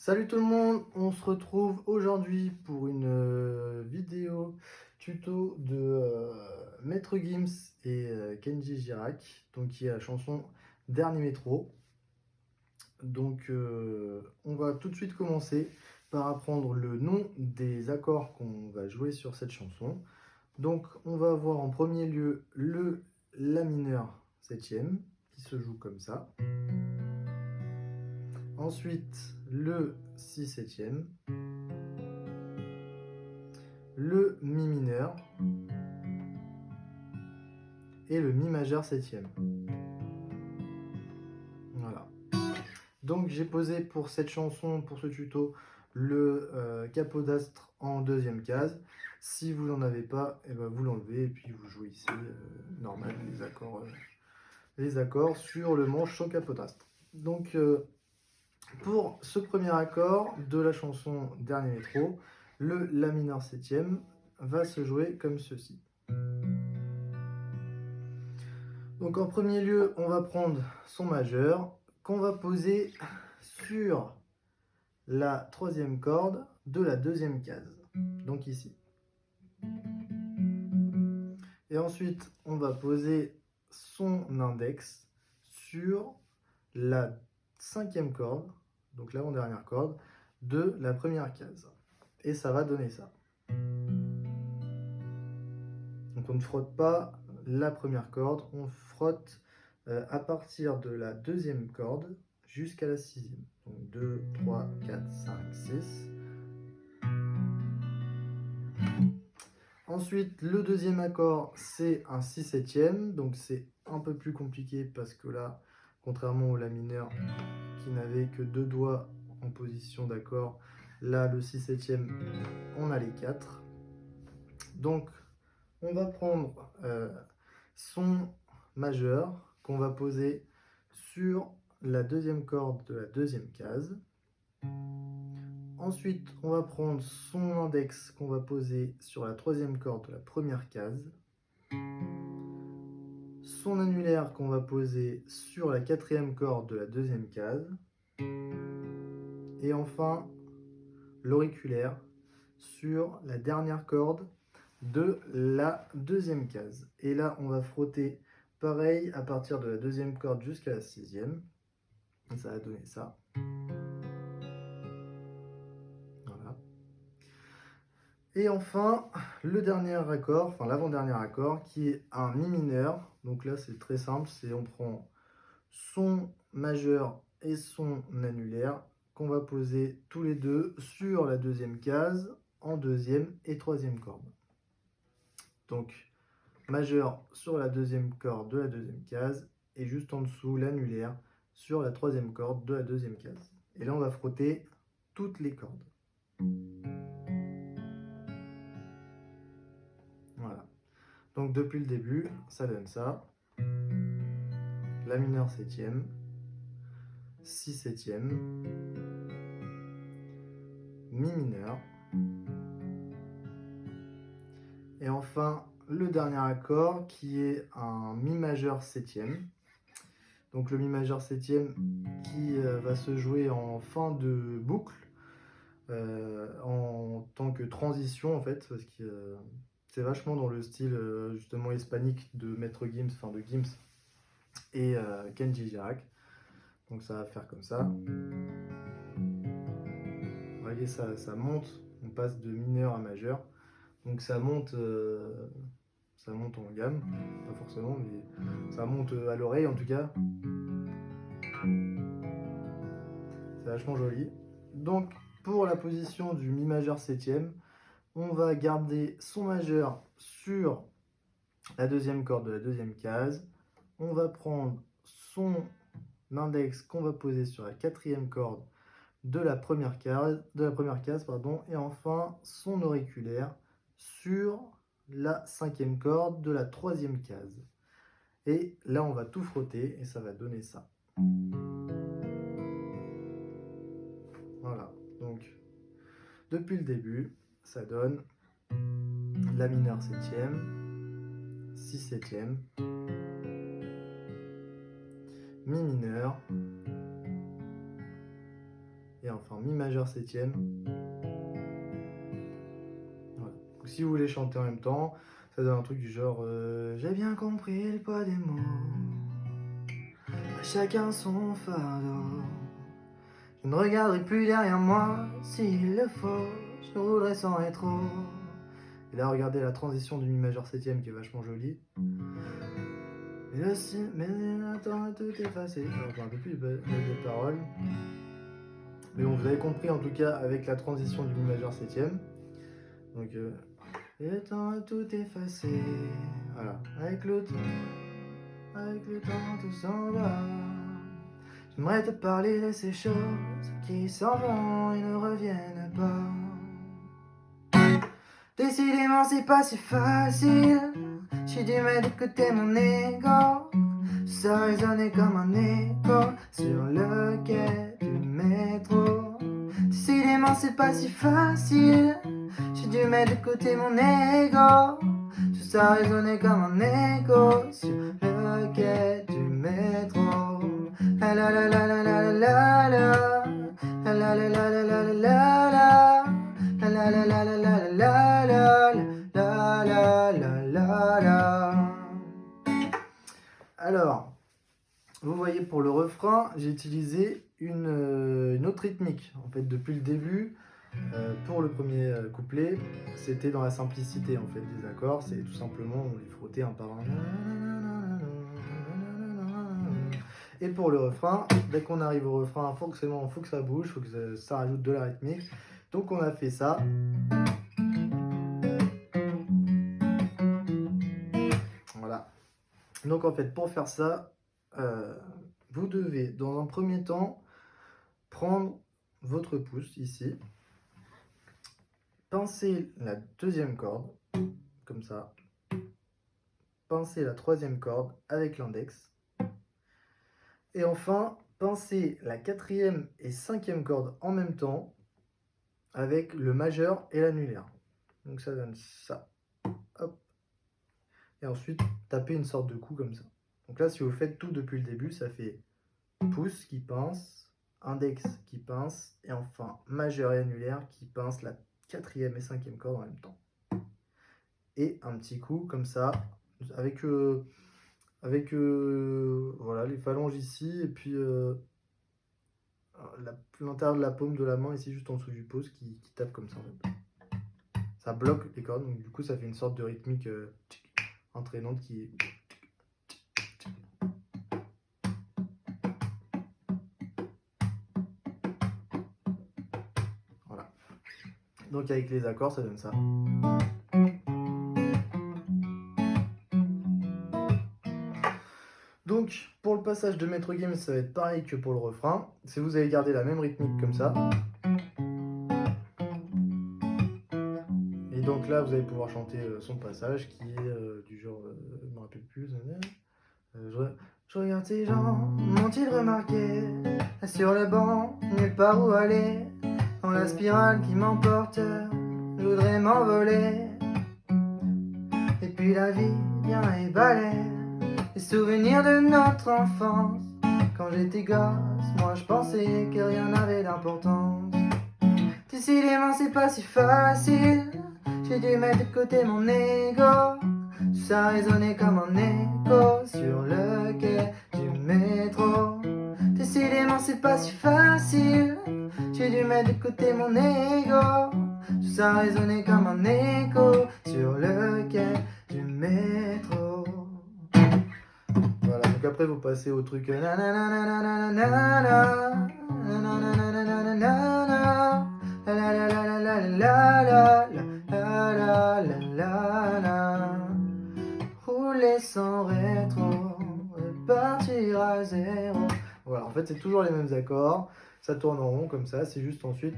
Salut tout le monde, on se retrouve aujourd'hui pour une vidéo tuto de Maître Gims et Kenji Girac, donc qui est la chanson Dernier Métro. Donc on va tout de suite commencer par apprendre le nom des accords qu'on va jouer sur cette chanson. Donc on va avoir en premier lieu le La mineur septième qui se joue comme ça. Ensuite, le Si septième, le Mi mineur et le Mi majeur septième. Voilà. Donc j'ai posé pour cette chanson, pour ce tuto, le capodastre en deuxième case. Si vous n'en avez pas, et ben vous l'enlevez et puis vous jouez ici normal les accords sur le manche sans capodastre. Donc pour ce premier accord de la chanson Dernier Métro, le La mineur septième va se jouer comme ceci. Donc en premier lieu, on va prendre son majeur qu'on va poser sur la troisième corde de la deuxième case, donc ici. Et ensuite, on va poser son index sur la cinquième corde, donc l'avant-dernière corde, de la première case. Et ça va donner ça. Donc on ne frotte pas la première corde, on frotte à partir de la deuxième corde jusqu'à la sixième. Donc 2, 3, 4, 5, 6. Ensuite, le deuxième accord, c'est un Si septième. Donc c'est un peu plus compliqué parce que là, contrairement au La mineur qui n'avait que deux doigts en position d'accord, là, le Si septième, on a les quatre. Donc, on va prendre son majeur qu'on va poser sur la deuxième corde de la deuxième case. Ensuite, on va prendre son index qu'on va poser sur la troisième corde de la première case. Son annulaire qu'on va poser sur la quatrième corde de la deuxième case. Et enfin, l'auriculaire sur la dernière corde de la deuxième case. Et là, on va frotter pareil à partir de la deuxième corde jusqu'à la sixième. Et ça va donner ça. Voilà. Et enfin, le dernier accord, enfin l'avant-dernier accord, qui est un Mi mineur. Donc là, c'est très simple, c'est on prend son majeur et son annulaire qu'on va poser tous les deux sur la deuxième case en deuxième et troisième corde. Donc, majeur sur la deuxième corde de la deuxième case et juste en dessous l'annulaire sur la troisième corde de la deuxième case. Et là, on va frotter toutes les cordes. Voilà. Donc depuis le début, ça donne ça. La mineur septième, Si septième, Mi mineur. Et enfin, le dernier accord qui est un Mi majeur septième. Donc le Mi majeur septième qui va se jouer en fin de boucle, en tant que transition en fait, parce que c'est vachement dans le style justement hispanique de Maître Gims, enfin de Gims et Kenji Girac. Donc ça va faire comme ça. Vous voyez, ça monte, on passe de mineur à majeur. Donc ça monte en gamme, pas forcément, mais ça monte à l'oreille en tout cas. C'est vachement joli. Donc pour la position du Mi majeur septième, on va garder son majeur sur la deuxième corde de la deuxième case. On va prendre son index qu'on va poser sur la quatrième corde de la première case, et enfin son auriculaire sur la cinquième corde de la troisième case. Et là, on va tout frotter et ça va donner ça. Voilà, donc depuis le début, ça donne La mineur septième, Si septième, Mi mineur et enfin mi majeur septième. Voilà. Si vous voulez chanter en même temps, ça donne un truc du genre j'ai bien compris le poids des mots, à chacun son fardeau. Je ne regarderai plus derrière moi, s'il le faut, je roulerai sans rétro. Et là, regardez la transition du mi majeur septième qui est vachement jolie. Et là, mais attends, tout effacé. Je ne me rappelle plus des paroles. Mais bon, vous avez compris en tout cas avec la transition du mi majeur septième. Donc, et le temps a tout effacé. Voilà, avec le temps tout s'en va. J'aimerais te parler de ces choses qui s'en vont et ne reviennent pas. Décidément, c'est pas si facile. J'ai dû mettre de côté mon ego. Ça résonnait comme un écho sur le quai du métro. Décidément, c'est pas si facile. J'ai dû mettre de côté mon ego. Ça résonnait comme un écho sur le quai du métro. La la la la la la la la. La la la la la la la la. La la la la la la la la. La la la la la. Alors, vous voyez pour le refrain, j'ai utilisé une autre rythmique. En fait, depuis le début, pour le premier couplet, c'était dans la simplicité en fait des accords. C'est tout simplement on les frottait un par un. Et pour le refrain, dès qu'on arrive au refrain, forcément, il faut que ça bouge, il faut que ça rajoute de la rythmique. Donc on a fait ça. Voilà. Donc en fait, pour faire ça, vous devez, dans un premier temps, prendre votre pouce ici, pincer la deuxième corde, comme ça, pincer la troisième corde avec l'index, et enfin, pincer la quatrième et cinquième corde en même temps, avec le majeur et l'annulaire. Donc ça donne ça. Hop. Et ensuite, taper une sorte de coup comme ça. Donc là, si vous faites tout depuis le début, ça fait pouce qui pince, index qui pince, et enfin majeur et annulaire qui pince la quatrième et cinquième corde en même temps. Et un petit coup comme ça, avec voilà, les phalanges ici, et puis l'intérieur de la paume de la main ici, juste en dessous du pouce, qui tape comme ça. En fait. Ça bloque les cordes, donc du coup ça fait une sorte de rythmique entraînante qui est... Voilà. Donc avec les accords, ça donne ça. Donc pour le passage de Metro Games, ça va être pareil que pour le refrain. Si vous allez garder la même rythmique comme ça. Et donc là, vous allez pouvoir chanter son passage qui est du genre, je ne me rappelle plus. Je regarde ces gens, m'ont-ils remarqué? Sur le banc, nulle part où aller. Dans la spirale qui m'emporte, je voudrais m'envoler. Et puis la vie vient et balaie les souvenirs de notre enfance. Quand j'étais gosse, moi je pensais que rien n'avait d'importance. Décidément c'est pas si facile. J'ai dû mettre de côté mon ego. Ça résonnait comme un écho sur le quai du métro. Décidément c'est pas si facile. J'ai dû mettre de côté mon ego. Ça résonnait comme un écho sur le quai du métro. Voilà, donc après vous passez au truc rouler sans rétro, partir à zéro. Voilà, en fait c'est toujours les mêmes accords, ça tourne en rond comme ça, c'est juste ensuite,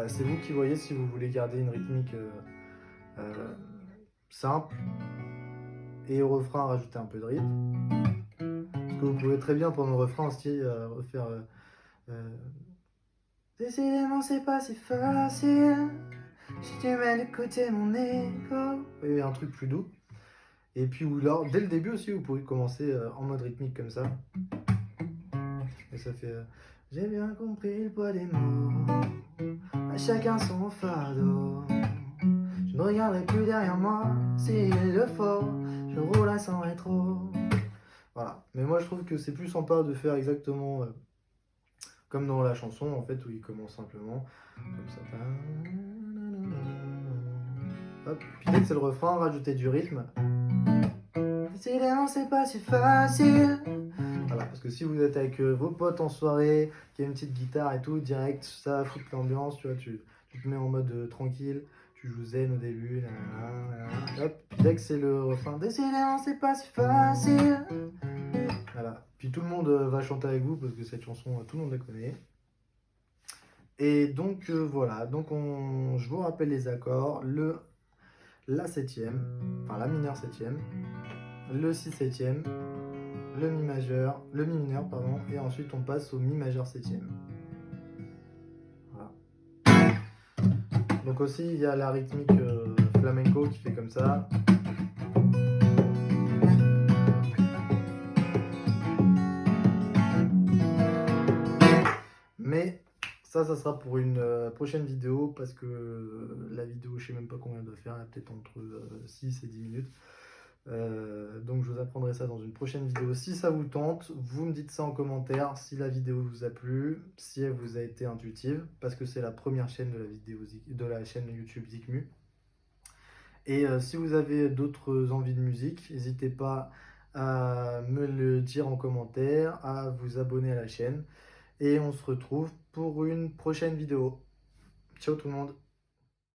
c'est vous qui voyez si vous voulez garder une rythmique simple et au refrain rajouter un peu de rythme. Parce que vous pouvez très bien pendant le refrain aussi refaire décidément c'est pas si facile. Si tu mets de côté mon ego. Et un truc plus doux. Et puis alors, dès le début aussi, vous pouvez commencer en mode rythmique comme ça. Et ça fait J'ai bien compris le poids des mots, à chacun son fardeau. Je ne regarderai plus derrière moi s'il le faut, je roulerai sans rétro. Voilà, mais moi je trouve que c'est plus sympa de faire exactement comme dans la chanson en fait, où il commence simplement comme ça. Hop. Puis dès que c'est le refrain, rajouter du rythme. Décidément, c'est pas si facile. Voilà, parce que si vous êtes avec vos potes en soirée, qu'il y a une petite guitare et tout, direct, ça va foutre l'ambiance, tu vois, tu te mets en mode tranquille, tu joues zen au début, hop, puis dès que c'est le refrain, décidément, c'est pas si facile. Voilà, puis tout le monde va chanter avec vous, parce que cette chanson, tout le monde la connaît. Et donc voilà, donc je vous rappelle les accords, la septième, enfin la mineure septième, le si septième, le mi majeur, le mi mineur pardon, et ensuite on passe au mi majeur septième. Voilà. Donc aussi il y a la rythmique flamenco qui fait comme ça. Mais ça sera pour une prochaine vidéo parce que la vidéo je sais même pas combien elle doit faire, peut-être entre 6 et 10 minutes. Donc je vous apprendrai ça dans une prochaine vidéo. Si ça vous tente, vous me dites ça en commentaire si la vidéo vous a plu, si elle vous a été intuitive, parce que c'est la première chaîne de la chaîne YouTube Zikmu. Et si vous avez d'autres envies de musique, n'hésitez pas à me le dire en commentaire, à vous abonner à la chaîne. Et on se retrouve pour une prochaine vidéo. Ciao tout le monde!